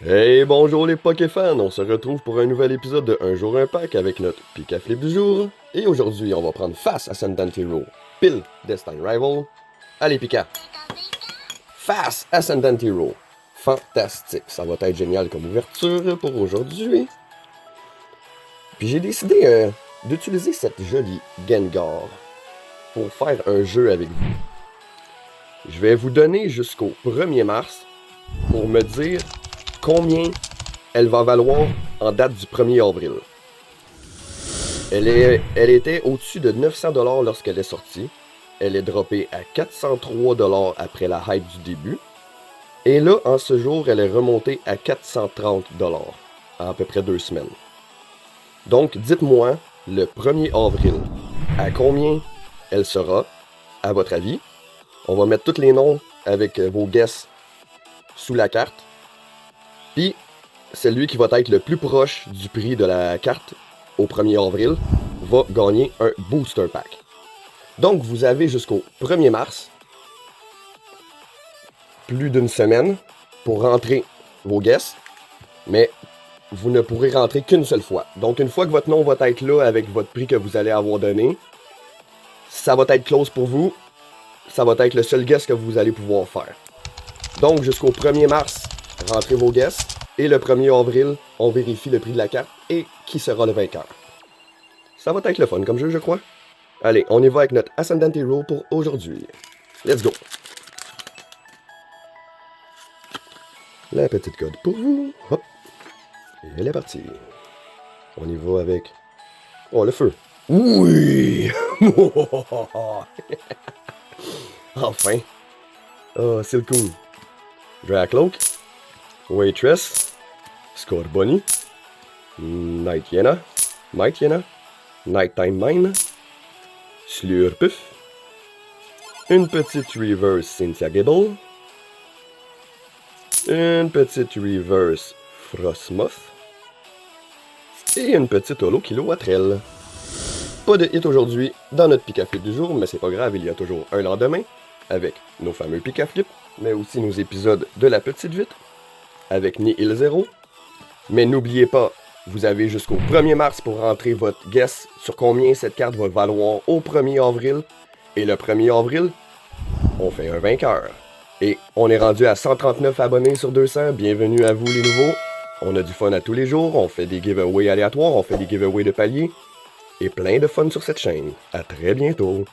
Hey, bonjour les Pokéfans, on se retrouve pour un nouvel épisode de Un jour un pack avec notre Pika Flip du jour. Et aujourd'hui, on va prendre face à Ascendant Hero, pile Destin Rival. Allez Pika, face Ascendant Hero. Fantastique, ça va être génial comme ouverture pour aujourd'hui. Puis j'ai décidé d'utiliser cette jolie Gengar pour faire un jeu avec vous. Je vais vous donner jusqu'au 1er mars pour me dire combien elle va valoir en date du 1er avril. Elle était au-dessus de 900$ lorsqu'elle est sortie. Elle est droppée à 403$ après la hype du début. Et là, en ce jour, elle est remontée à 430$ en à peu près 2 semaines. Donc, dites-moi, le 1er avril, à combien elle sera, à votre avis? On va mettre tous les noms avec vos guesses sous la carte. Puis, celui qui va être le plus proche du prix de la carte au 1er avril va gagner un booster pack. Donc, vous avez jusqu'au 1er mars, plus d'une semaine, pour rentrer vos guesses, mais vous ne pourrez rentrer qu'une seule fois. Donc, une fois que votre nom va être là avec votre prix que vous allez avoir donné, ça va être close pour vous. Ça va être le seul guess que vous allez pouvoir faire. Donc, jusqu'au 1er mars, rentrez vos guesses. Et le 1er avril, on vérifie le prix de la carte et qui sera le vainqueur. Ça va être le fun comme jeu, je crois. Allez, on y va avec notre Ascendant Hero pour aujourd'hui. Let's go! La petite code pour vous. Hop. Et elle est partie. On y va avec... Oh, le feu. Oui! Enfin. Oh, Silcoon. Dracloak. Waitress. Scorbunny. Night Hyena. Nighttime Mine. Slurpuff. Une petite reverse Cynthia Gable. Une petite reverse Frostmoth. Et une petite holo Kilowattrel. Pas de hit aujourd'hui dans notre Pika Flip du jour, mais c'est pas grave, il y a toujours un lendemain avec nos fameux Pika Flip, mais aussi nos épisodes de la petite vitre avec Nihil Zero. Mais n'oubliez pas, vous avez jusqu'au 1er mars pour rentrer votre guess sur combien cette carte va valoir au 1er avril. Et le 1er avril, on fait un vainqueur. Et on est rendu à 139 abonnés sur 200. Bienvenue à vous les nouveaux. On a du fun à tous les jours. On fait des giveaways aléatoires. On fait des giveaways de paliers. Et plein de fun sur cette chaîne. À très bientôt.